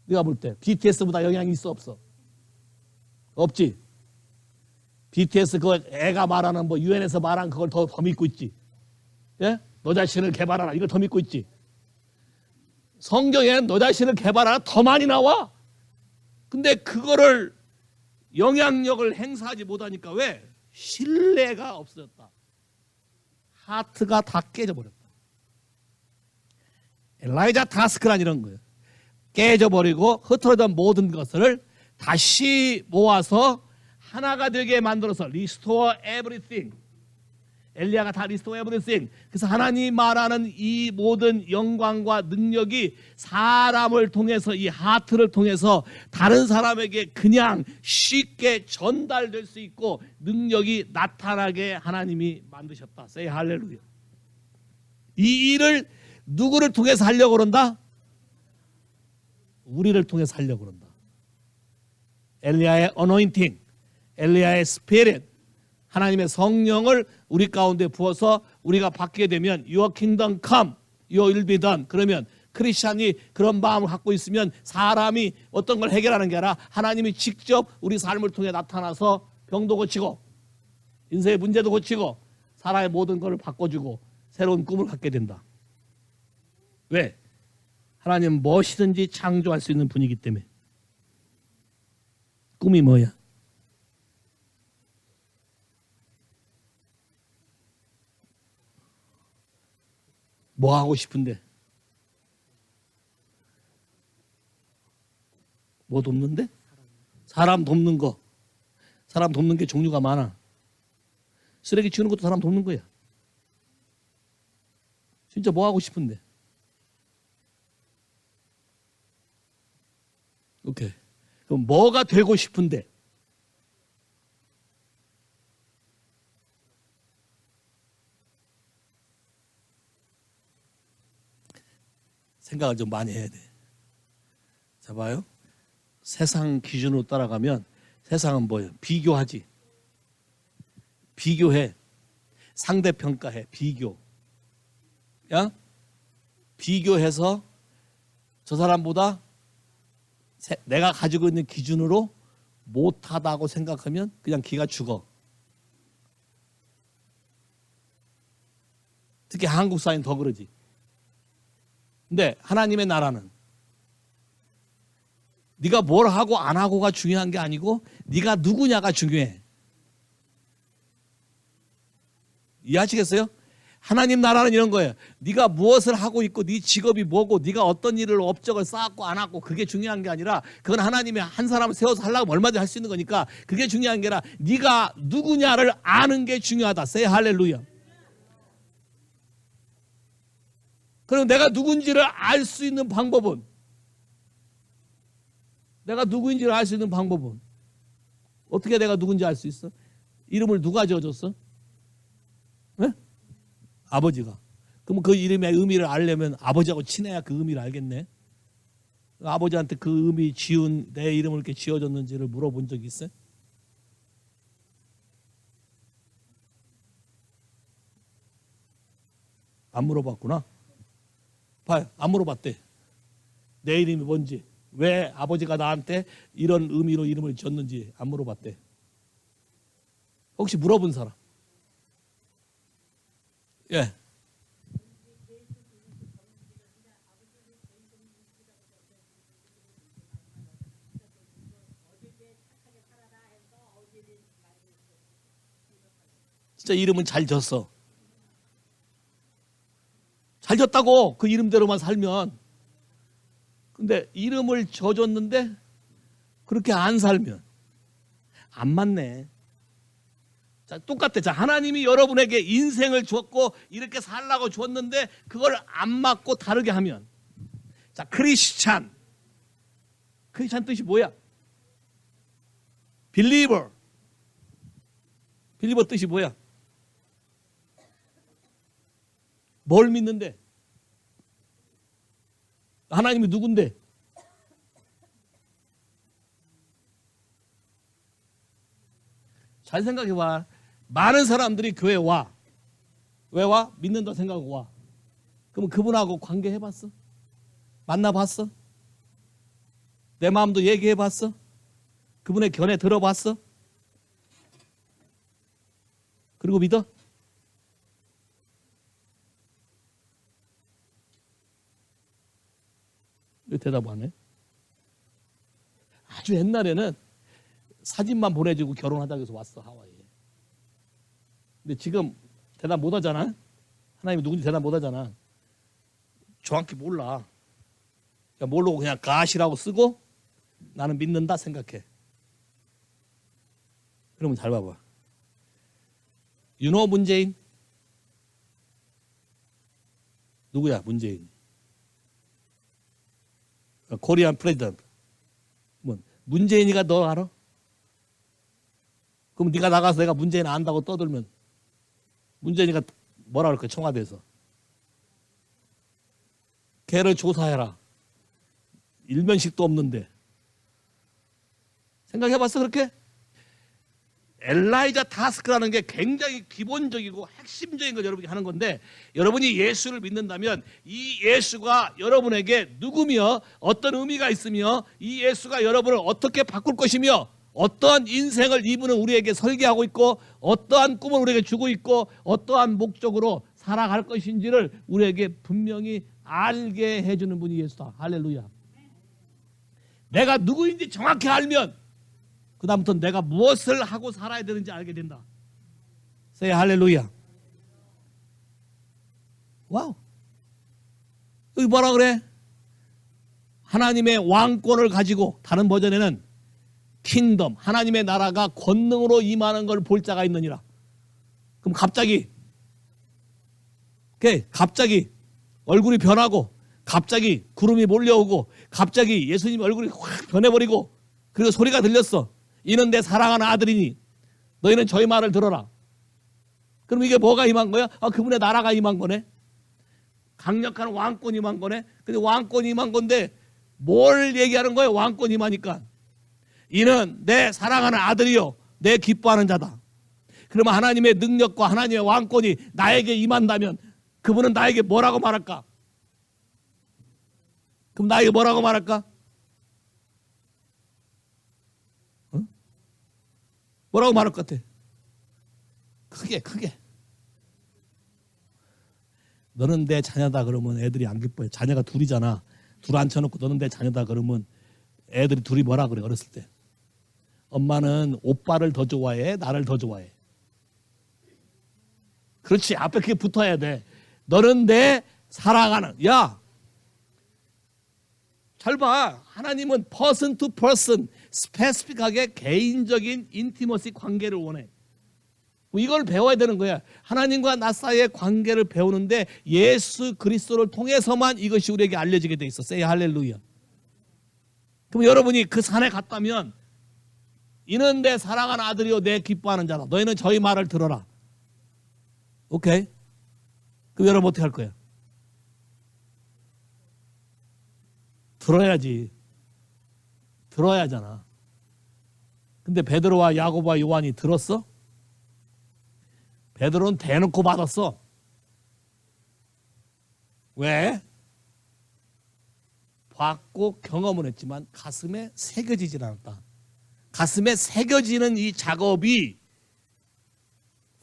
네가 볼 때 BTS보다 영향이 있어 없어? 없지. BTS 그 애가 말하는 뭐 유엔에서 말한 그걸 더 믿고 있지. 예? 너 자신을 개발하라 이걸 더 믿고 있지. 성경에는 너 자신을 개발하라 더 많이 나와. 근데 그거를 영향력을 행사하지 못하니까 왜? 신뢰가 없어졌다. 하트가 다 깨져버렸다. 엘라이자 타스크란 이런 거예요. 깨져버리고 흩어졌던 모든 것을 다시 모아서 하나가 되게 만들어서 restore everything. 엘리야가 다 restore everything. 그래서 하나님 말하는 이 모든 영광과 능력이 사람을 통해서 이 하트를 통해서 다른 사람에게 그냥 쉽게 전달될 수 있고 능력이 나타나게 하나님이 만드셨다. Say 할렐루야. 이 일을 누구를 통해서 하려고 그런다? 우리를 통해서 하려고 그런다. 엘리야의 anointing, 엘리야의 spirit, 하나님의 성령을 우리 가운데 부어서 우리가 받게 되면 Your kingdom come, Your will be done. 그러면 크리스찬이 그런 마음을 갖고 있으면 사람이 어떤 걸 해결하는 게 아니라 하나님이 직접 우리 삶을 통해 나타나서 병도 고치고 인생의 문제도 고치고 사람의 모든 것을 바꿔주고 새로운 꿈을 갖게 된다. 왜? 하나님은 무엇이든지 창조할 수 있는 분이기 때문에. 꿈이 뭐야? 뭐 하고 싶은데? 뭐 돕는데? 사람 돕는 거. 사람 돕는 게 종류가 많아. 쓰레기 치우는 것도 사람 돕는 거야. 진짜 뭐 하고 싶은데? 오케이. 그럼 뭐가 되고 싶은데? 생각을 좀 많이 해야 돼. 자, 봐요. 세상 기준으로 따라가면 세상은 뭐예요? 비교하지. 비교해. 상대평가해. 비교. 야? 비교해서 저 사람보다 내가 가지고 있는 기준으로 못하다고 생각하면 그냥 기가 죽어. 특히 한국 사회는 더 그러지. 근데 하나님의 나라는 네가 뭘 하고 안 하고가 중요한 게 아니고 네가 누구냐가 중요해. 이해하시겠어요? 하나님 나라는 이런 거예요. 네가 무엇을 하고 있고 네 직업이 뭐고 네가 어떤 일을 업적을 쌓았고 안 하고 그게 중요한 게 아니라 그건 하나님이 한 사람을 세워서 하려고 하면 얼마든지 할 수 있는 거니까 그게 중요한 게 아니라 네가 누구냐를 아는 게 중요하다. 세 할렐루야. 그럼 내가 누군지를 알 수 있는 방법은 내가 누구인지를 알 수 있는 방법은 어떻게 내가 누군지 알 수 있어? 이름을 누가 지어줬어? 네? 아버지가. 그럼 그 이름의 의미를 알려면 아버지하고 친해야 그 의미를 알겠네. 아버지한테 그 의미 지은 내 이름을 이렇게 지어줬는지를 물어본 적이 있어요? 안 물어봤구나. 봐요. 안 물어봤대. 내 이름이 뭔지, 왜 아버지가 나한테 이런 의미로 이름을 지었는지 안 물어봤대. 혹시 물어본 사람? 예. 진짜 이름은 잘 졌어. 잘 졌다고 그 이름대로만 살면. 근데 이름을 져줬는데 그렇게 안 살면 안 맞네. 자, 똑같아. 자, 하나님이 여러분에게 인생을 줬고 이렇게 살라고 줬는데 그걸 안 맞고 다르게 하면. 자, 크리스찬. 크리스찬 뜻이 뭐야? 빌리버. 빌리버 뜻이 뭐야? 뭘 믿는데? 하나님이 누군데? 잘 생각해봐. 많은 사람들이 교회에 와. 왜 와? 믿는다 생각하고 와. 그럼 그분하고 관계해봤어? 만나봤어? 내 마음도 얘기해봤어? 그분의 견해 들어봤어? 그리고 믿어? 왜 대답 안 해? 아주 옛날에는 사진만 보내주고 결혼하자고 해서 왔어, 하와이에. 근데 지금 대답 못 하잖아? 하나님이 누군지 대답 못 하잖아. 정확히 몰라. 그러니까 모르고 그냥 가시라고 쓰고 나는 믿는다 생각해. 그러면 잘 봐봐. 문재인? 누구야 문재인? 코리안 프레지던트. 문재인이가 너 알아? 그럼 네가 나가서 내가 문재인 안다고 떠들면 문재인이가 뭐라 그럴 거야 청와대에서? 걔를 조사해라. 일면식도 없는데. 생각해봤어 그렇게? 엘라이자 타스크라는 게 굉장히 기본적이고 핵심적인 걸 여러분이 하는 건데, 여러분이 예수를 믿는다면 이 예수가 여러분에게 누구며 어떤 의미가 있으며 이 예수가 여러분을 어떻게 바꿀 것이며 어떠한 인생을 이분은 우리에게 설계하고 있고 어떠한 꿈을 우리에게 주고 있고 어떠한 목적으로 살아갈 것인지를 우리에게 분명히 알게 해주는 분이 예수다. 할렐루야. 내가 누구인지 정확히 알면 그 다음부터 내가 무엇을 하고 살아야 되는지 알게 된다. say 할렐루야. 와우. 여기 뭐라 그래? 하나님의 왕권을 가지고, 다른 버전에는 킹덤, 하나님의 나라가 권능으로 임하는 걸 볼 자가 있느니라. 그럼 갑자기 얼굴이 변하고 갑자기 구름이 몰려오고 갑자기 예수님 얼굴이 확 변해버리고, 그리고 소리가 들렸어. 이는 내 사랑하는 아들이니 너희는 저희 말을 들어라. 그럼 이게 뭐가 임한 거야? 그분의 나라가 임한 거네. 강력한 왕권이 임한 거네. 근데 왕권이 임한 건데 뭘 얘기하는 거예요? 왕권이 임하니까 이는 내 사랑하는 아들이요 내 기뻐하는 자다. 그러면 하나님의 능력과 하나님의 왕권이 나에게 임한다면 그분은 나에게 뭐라고 말할까? 그럼 나에게 뭐라고 말할까? 뭐라고 말할 것 같아? 크게 너는 내 자녀다 그러면 애들이 안 기뻐해. 자녀가 둘이잖아. 둘 앉혀놓고 너는 내 자녀다 그러면 애들이 둘이 뭐라 그래? 어렸을 때 엄마는 오빠를 더 좋아해 나를 더 좋아해. 그렇지. 앞에 그게 붙어야 돼. 너는 내 사랑하는. 야, 잘 봐. 하나님은 person to person, 스페시픽하게 개인적인 인티머시 관계를 원해. 이걸 배워야 되는 거야. 하나님과 나 사이의 관계를 배우는데 예수 그리스도를 통해서만 이것이 우리에게 알려지게 돼 있어. say 할렐루야. 그럼 여러분이 그 산에 갔다면 이는 내 사랑하는 아들이요 내 기뻐하는 자다. 너희는 저희 말을 들어라. 오케이? 그럼 여러분 어떻게 할 거야? 들어야지. 들어야 하잖아. 근데 베드로와 야고보와 요한이 들었어? 베드로는 대놓고 받았어. 왜? 받고 경험을 했지만 가슴에 새겨지질 않았다. 가슴에 새겨지는 이 작업이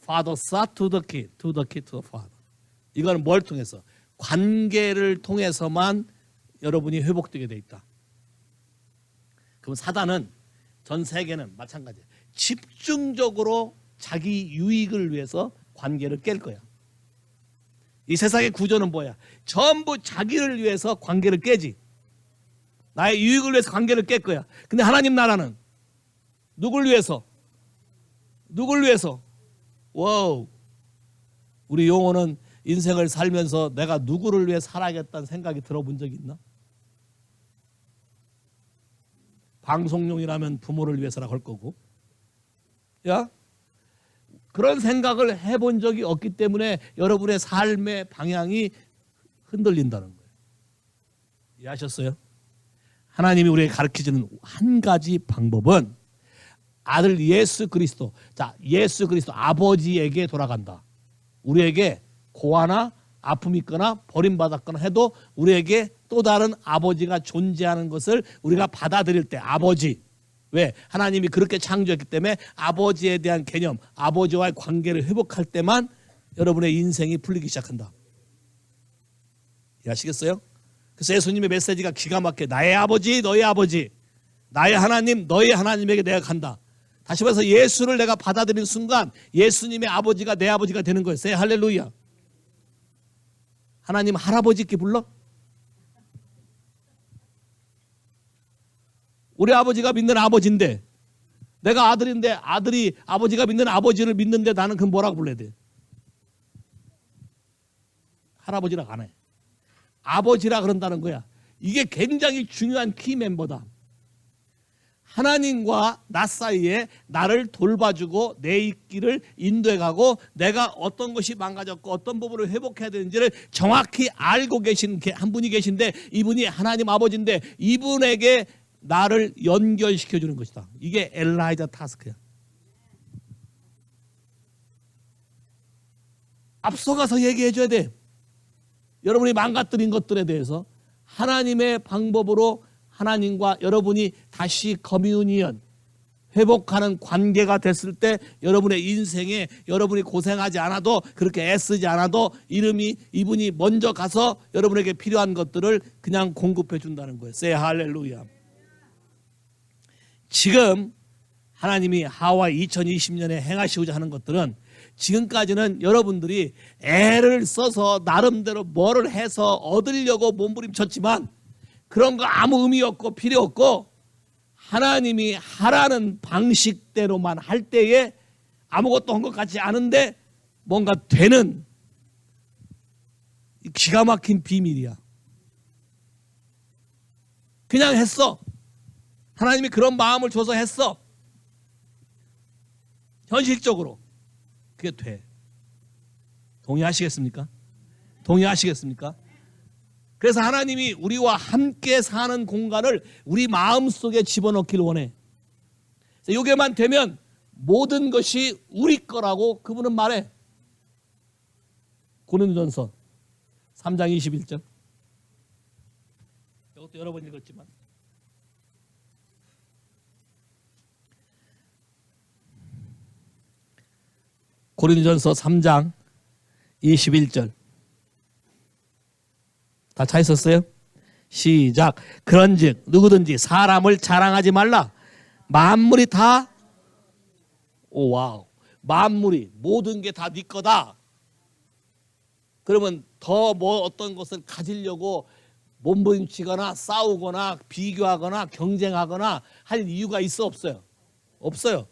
Father said to the kid, to the kid, to the father. 이거는 뭘 통해서? 관계를 통해서만 여러분이 회복되게 돼 있다. 그럼 사단은 전 세계는 마찬가지예요. 집중적으로 자기 유익을 위해서 관계를 깰 거야. 이 세상의 구조는 뭐야? 전부 자기를 위해서 관계를 깨지. 나의 유익을 위해서 관계를 깰 거야. 근데 하나님 나라는 누굴 위해서? 누굴 위해서? 와우. 우리 용호는 인생을 살면서 내가 누구를 위해 살아야겠다는 생각이 들어본 적이 있나? 방송용이라면 부모를 위해서라고 할 거고. 야? 그런 생각을 해본 적이 없기 때문에 여러분의 삶의 방향이 흔들린다는 거예요. 이해하셨어요? 하나님이 우리에게 가르치시는 한 가지 방법은 아들 예수 그리스도. 자, 예수 그리스도 아버지에게 돌아간다. 우리에게 고아나 아픔이 있거나 버림받았거나 해도 우리에게 또 다른 아버지가 존재하는 것을 우리가 받아들일 때, 아버지. 왜? 하나님이 그렇게 창조했기 때문에 아버지에 대한 개념, 아버지와의 관계를 회복할 때만 여러분의 인생이 풀리기 시작한다. 이해하시겠어요? 그래서 예수님의 메시지가 기가 막혀. 나의 아버지, 너의 아버지. 나의 하나님, 너의 하나님에게 내가 간다. 다시 말해서 예수를 내가 받아들이는 순간 예수님의 아버지가 내 아버지가 되는 거예요. 할렐루야. 하나님 할아버지 이렇게 불러? 우리 아버지가 믿는 아버지인데, 내가 아들인데 아들이 아버지가 믿는 아버지를 믿는데 나는 그 뭐라고 불러야 돼? 할아버지라고 안 해. 아버지라 그런다는 거야. 이게 굉장히 중요한 키 멤버다. 하나님과 나 사이에 나를 돌봐주고 내 길을 인도해가고 내가 어떤 것이 망가졌고 어떤 부분을 회복해야 되는지를 정확히 알고 계신 한 분이 계신데, 이분이 하나님 아버지인데 이분에게 나를 연결시켜주는 것이다. 이게 엘라이자 타스크야. 앞서가서 얘기해줘야 돼. 여러분이 망가뜨린 것들에 대해서 하나님의 방법으로 하나님과 여러분이 다시 커뮤니언, 회복하는 관계가 됐을 때 여러분의 인생에 여러분이 고생하지 않아도, 그렇게 애쓰지 않아도 이분이 먼저 가서 여러분에게 필요한 것들을 그냥 공급해 준다는 거예요. 세 할렐루야. 지금 하나님이 하와이 2020년에 행하시고자 하는 것들은, 지금까지는 여러분들이 애를 써서 나름대로 뭐를 해서 얻으려고 몸부림쳤지만 그런 거 아무 의미 없고 필요 없고, 하나님이 하라는 방식대로만 할 때에 아무것도 한 것 같지 않은데 뭔가 되는 기가 막힌 비밀이야. 그냥 했어. 하나님이 그런 마음을 줘서 했어. 현실적으로 그게 돼. 동의하시겠습니까? 동의하시겠습니까? 그래서 하나님이 우리와 함께 사는 공간을 우리 마음속에 집어넣기를 원해. 이게만 되면 모든 것이 우리 거라고 그분은 말해. 고린도전서 3장 21절. 이것도 여러 번 읽었지만, 고린도전서 3장 21절. 다 차 있었어요? 시작. 그런즉 누구든지 사람을 자랑하지 말라. 만물이 다, 오 와우, 만물이 모든 게 다 네 거다. 그러면 더 뭐 어떤 것을 가지려고 몸부림치거나 싸우거나 비교하거나 경쟁하거나 할 이유가 있어 없어요? 없어요.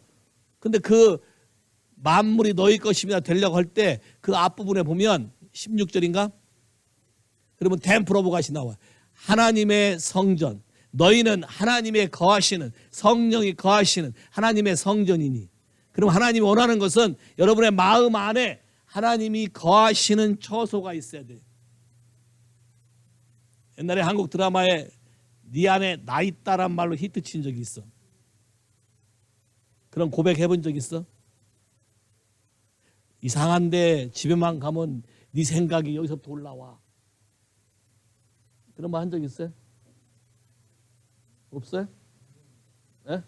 근데 그 만물이 너희 것입니다 되려고 할 때 그 앞부분에 보면 16절인가? 그러면 템프로브가시 나와. 하나님의 성전, 너희는 하나님의 거하시는, 성령이 거하시는 하나님의 성전이니. 그럼 하나님이 원하는 것은 여러분의 마음 안에 하나님이 거하시는 처소가 있어야 돼. 옛날에 한국 드라마에 네 안에 나 있다란 말로 히트 친 적이 있어. 그런 고백 해본 적 있어? 이상한데 집에만 가면 네 생각이 여기서부터 올라와. 그런 말 한 적 있어요? 없어요? 예?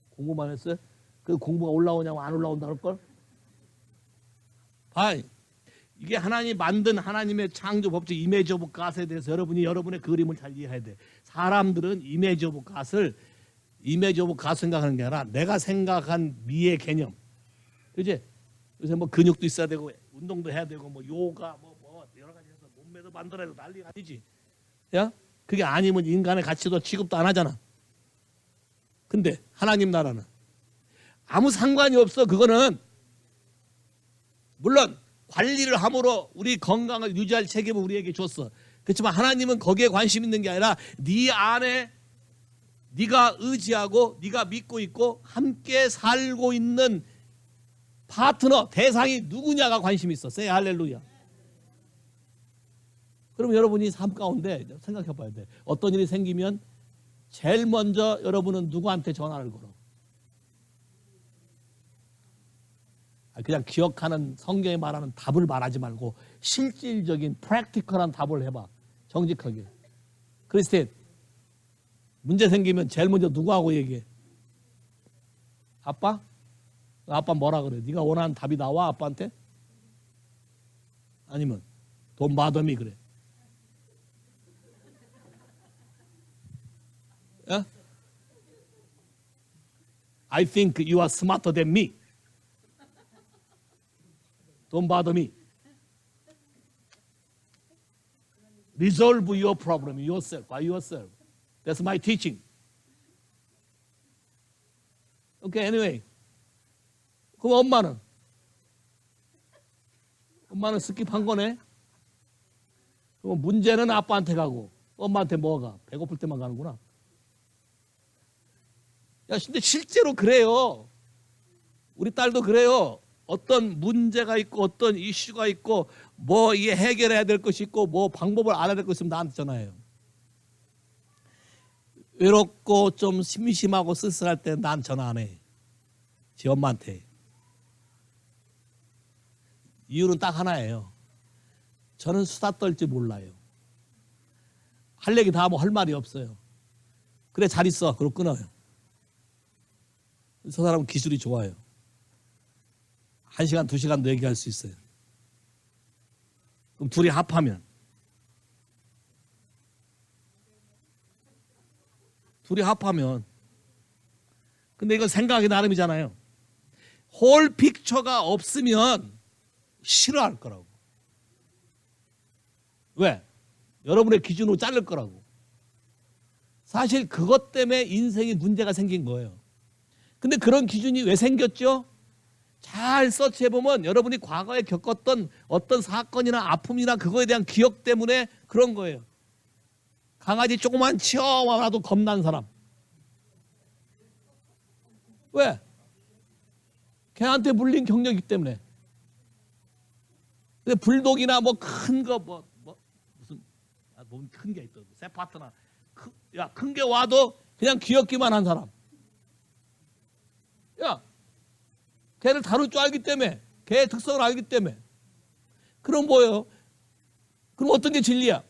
공부만 했어요? 그 공부가 올라오냐고 안 올라온다 그럴걸? 봐, 이게 하나님이 만든 하나님의 창조 법칙, 이미지 오브 갓에 대해서 여러분이 여러분의 그림을 잘 이해해야 돼. 사람들은 이미지 오브 갓을 이미지 오브 갓 생각하는 게 아니라 내가 생각한 미의 개념. 그지? 요새 뭐 근육도 있어야 되고 운동도 해야 되고 뭐 요가 뭐 여러 가지 해서 몸매도 만들어야 되고 난리가 아니지. 야? 그게 아니면 인간의 가치도 취급도 안 하잖아. 근데 하나님 나라는 아무 상관이 없어. 그거는 물론 관리를 함으로 우리 건강을 유지할 책임을 우리에게 줬어. 그렇지만 하나님은 거기에 관심 있는 게 아니라 네 안에 네가 의지하고 네가 믿고 있고 함께 살고 있는 파트너, 대상이 누구냐가 관심이 있어. 세 할렐루야. 그럼 여러분이 삶 가운데 생각해 봐야 돼. 어떤 일이 생기면 제일 먼저 여러분은 누구한테 전화를 걸어? 그냥 기억하는 성경에 말하는 답을 말하지 말고 실질적인 프랙티컬한 답을 해봐. 정직하게. 크리스틴, 문제 생기면 제일 먼저 누구하고 얘기해? 아빠? 아빠 뭐라 그래? 네가 원하는 답이 나와 아빠한테? 아니면 돈 마더미 그래? 어? I think you are smarter than me. Don't bother me. Resolve your problem yourself, by yourself. That's my teaching. 오케이, anyway. 그럼 엄마는 스킵한 거네. 그럼 문제는 아빠한테 가고 엄마한테 뭐가? 배고플 때만 가는구나. 야, 근데 실제로 그래요. 우리 딸도 그래요. 어떤 문제가 있고 어떤 이슈가 있고 뭐 이게 해결해야 될 것이 있고 뭐 방법을 알아야 될 것이 있으면 나한테 전화해요. 외롭고 좀 심심하고 쓸쓸할 때 난 전화 안 해. 지 엄마한테. 이유는 딱 하나예요. 저는 수다 떨지 몰라요. 할 얘기 다 하면 할 말이 없어요. 그래, 잘 있어. 그러고 끊어요. 저 사람은 기술이 좋아요. 1시간, 2시간도 얘기할 수 있어요. 그럼 둘이 합하면. 근데 이건 생각이 나름이잖아요. 홀 픽처가 없으면 싫어할 거라고. 왜? 여러분의 기준으로 자를 거라고. 사실 그것 때문에 인생에 문제가 생긴 거예요. 근데 그런 기준이 왜 생겼죠? 잘 서치해보면 여러분이 과거에 겪었던 어떤 사건이나 아픔이나 그거에 대한 기억 때문에 그런 거예요. 강아지 조그만 치어와라도 겁난 사람. 왜? 걔한테 물린 경력이기 때문에. 근데 불독이나 뭐 큰 거 무슨 몸 큰 게 있더. 세파트나 큰 게 와도 그냥 귀엽기만 한 사람. 야, 걔를 다룰 줄 알기 때문에, 걔의 특성을 알기 때문에. 그럼 뭐예요? 그럼 어떤 게 진리야?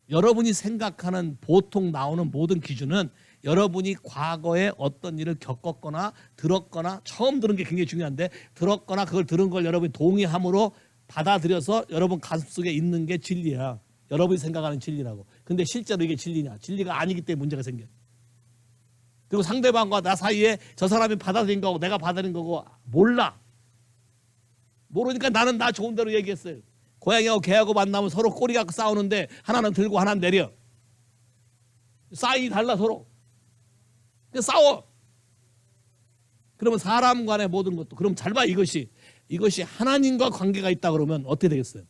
여러분이 생각하는 보통 나오는 모든 기준은 여러분이 과거에 어떤 일을 겪었거나 들었거나 처음 들은 게 굉장히 중요한데 들었거나 그걸 들은 걸 여러분이 동의함으로 받아들여서 여러분 가슴속에 있는 게 진리야. 여러분이 생각하는 진리라고. 근데 실제로 이게 진리냐? 진리가 아니기 때문에 문제가 생겨. 그리고 상대방과 나 사이에 저 사람이 받아들인 거고 내가 받아들인 거고 몰라. 모르니까 나는 나 좋은 대로 얘기했어요. 고양이하고 개하고 만나면 서로 꼬리 갖고 싸우는데 하나는 들고 하나는 내려. 사인이 달라 서로. 싸워. 그러면 사람 간의 모든 것도. 그럼 잘 봐. 이것이 하나님과 관계가 있다 그러면 어떻게 되겠어요?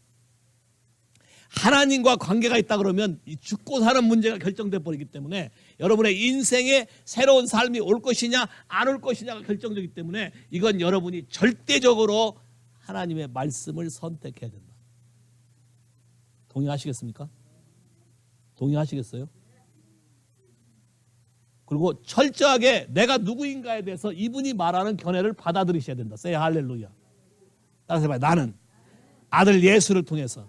하나님과 관계가 있다 그러면 이 죽고 사는 문제가 결정돼 버리기 때문에 여러분의 인생에 새로운 삶이 올 것이냐 안 올 것이냐가 결정되기 때문에 이건 여러분이 절대적으로 하나님의 말씀을 선택해야 된다. 동의하시겠습니까? 동의하시겠어요? 그리고 철저하게 내가 누구인가에 대해서 이분이 말하는 견해를 받아들이셔야 된다. say 할렐루야. 따라서 해봐요. 나는 아들 예수를 통해서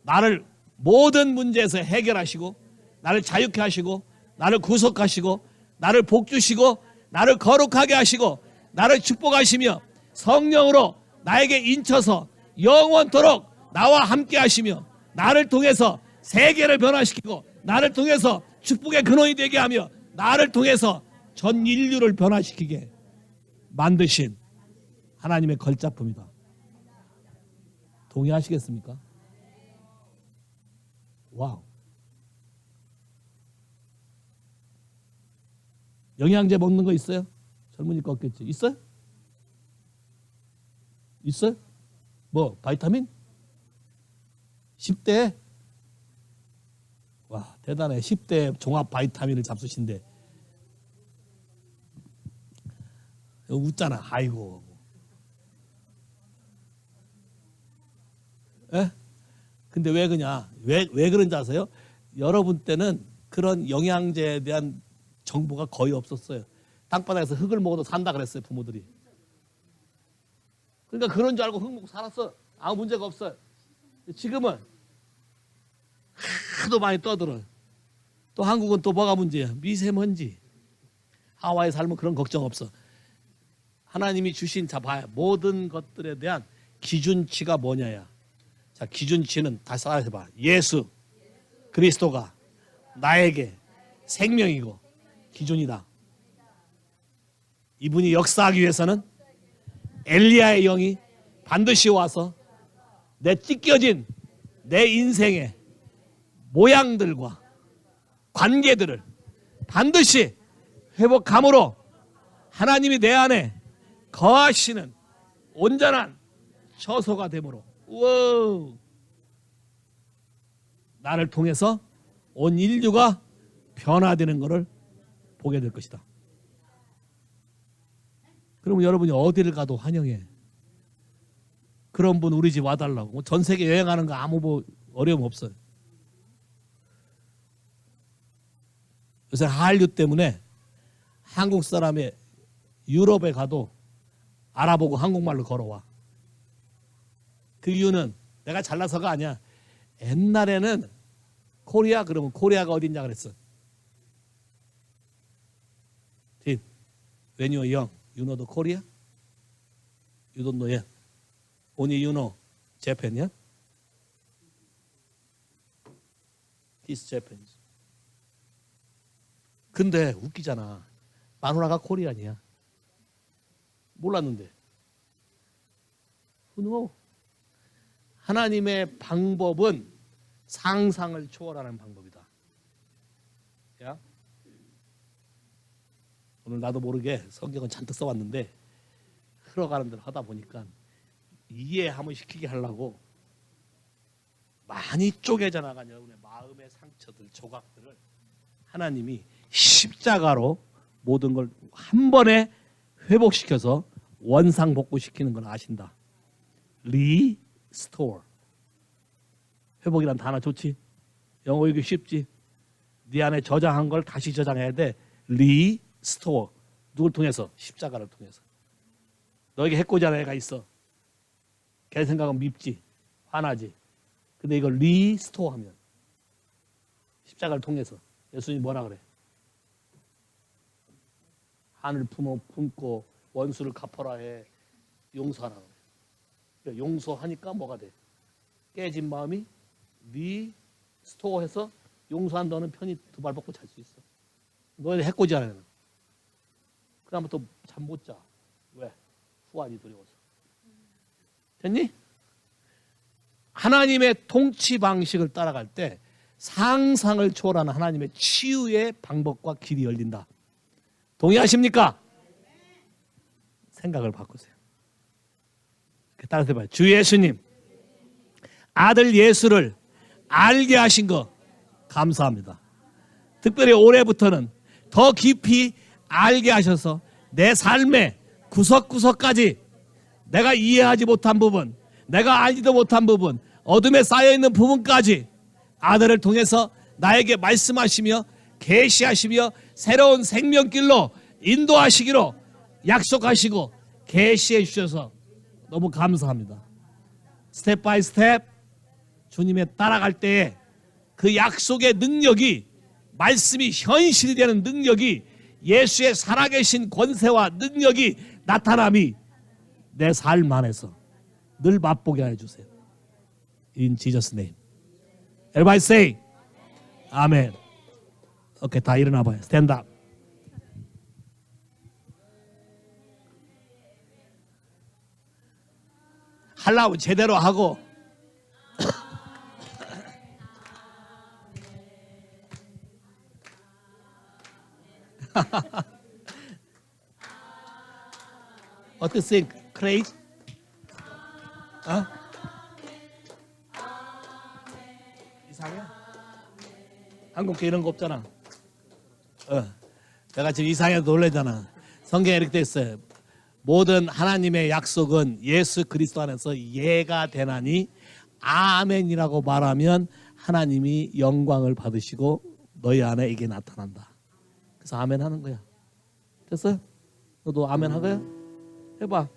나를 모든 문제에서 해결하시고 나를 자유케 하시고 나를 구속하시고 나를 복주시고 나를 거룩하게 하시고 나를 축복하시며 성령으로 나에게 인쳐서 영원토록 나와 함께 하시며 나를 통해서 세계를 변화시키고 나를 통해서 축복의 근원이 되게 하며 나를 통해서 전 인류를 변화시키게 만드신 하나님의 걸작품이다. 동의하시겠습니까? 와우. 영양제 먹는 거 있어요? 젊으니까 없겠지. 있어요? 있어요? 뭐 바이타민? 10대? 와, 대단해. 10대 종합 바이타민을 잡수신데 웃잖아. 아이고. 에? 근데 왜 그냐? 왜 그런지 아세요? 여러분 때는 그런 영양제에 대한 정보가 거의 없었어요. 땅바닥에서 흙을 먹어도 산다 그랬어요, 부모들이. 그러니까 그런 줄 알고 흙 먹고 살았어. 아무 문제가 없어요. 지금은 하도 많이 떠들어요. 또 한국은 또 뭐가 문제야? 미세먼지. 하와이 살면 그런 걱정 없어. 하나님이 주신 자 봐요. 모든 것들에 대한 기준치가 뭐냐야. 자, 기준치는 다시 따라해봐. 예수 그리스도가 나에게 생명이고 기준이다. 이분이 역사하기 위해서는 엘리야의 영이 반드시 와서 내 찢겨진 내 인생의 모양들과 관계들을 반드시 회복함으로 하나님이 내 안에 거하시는 온전한 처소가 되므로 우와, 나를 통해서 온 인류가 변화되는 것을 보게 될 것이다. 그러면 여러분이 어디를 가도 환영해. 그런 분 우리 집 와달라고. 전 세계 여행하는 거 아무 뭐 어려움 없어요. 요새 한류 때문에 한국 사람이 유럽에 가도 알아보고 한국말로 걸어와. 그 이유는 내가 잘나서가 아니야. 옛날에는 코리아 그러면 코리아가 어딘지 그랬어. When you were young, you know the Korea? You don't know yet. Only you know Japan, yeah? This Japanese. 근데 웃기잖아. 마누라가 코리안이야. 몰랐는데. Who know? 하나님의 방법은 상상을 초월하는 방법이다. 야? 오늘 나도 모르게 성경은 잔뜩 써왔는데 흘러가는 대로 하다 보니까 이해 한번 시키게 하려고 많이 쪼개져 나간 여러분의 마음의 상처들, 조각들을 하나님이 십자가로 모든 걸 한 번에 회복시켜서 원상복구시키는 걸 아신다. Restore. 회복이란 단어 좋지? 영어 읽기 쉽지? 네 안에 저장한 걸 다시 저장해야 돼. Restore. 누굴 통해서? 십자가를 통해서. 너에게 해코지 하는 애가 있어. 걔 생각은 밉지, 화나지. 근데 이걸 Restore 하면 십자가를 통해서 예수님이 뭐라 그래? 하늘 품고 원수를 갚아라 해. 용서하라 그래. 용서하니까 뭐가 돼? 깨진 마음이 리스토어해서 용서한 너는 편히 두 발 뻗고 잘 수 있어. 너는 해코지 하는 애는 그다음부터 잠 못 자. 왜? 후환이 두려워서. 됐니? 하나님의 통치 방식을 따라갈 때 상상을 초월하는 하나님의 치유의 방법과 길이 열린다. 동의하십니까? 생각을 바꾸세요. 따라서 해봐요. 주 예수님, 아들 예수를 알게 하신 거 감사합니다. 특별히 올해부터는 더 깊이 알게 하셔서 내 삶의 구석구석까지 내가 이해하지 못한 부분, 내가 알지도 못한 부분, 어둠에 쌓여있는 부분까지 아들을 통해서 나에게 말씀하시며 계시하시며 새로운 생명길로 인도하시기로 약속하시고 계시해 주셔서 너무 감사합니다. 스텝 바이 스텝 주님에 따라갈 때에 그 약속의 능력이, 말씀이 현실이 되는 능력이, 예수의 살아계신 권세와 능력이 나타남이 내 삶 안에서 늘 맛보게 해주세요. In Jesus' name. Everybody say 아멘. 오케이, 다 일어나 봐요. Stand up. 하려면 제대로 하고 어떻게 crazy? 어? 이상해? 한국계 이런 거 없잖아. 내가 지금 이상해서 놀라잖아. 성경에 이렇게 돼 있어요. 모든 하나님의 약속은 예수 그리스도 안에서 예가 되나니 아멘이라고 말하면 하나님이 영광을 받으시고 너희 안에 이게 나타난다. 그래서 아멘 하는 거야. 됐어요? 너도 아멘 하고요? 해봐.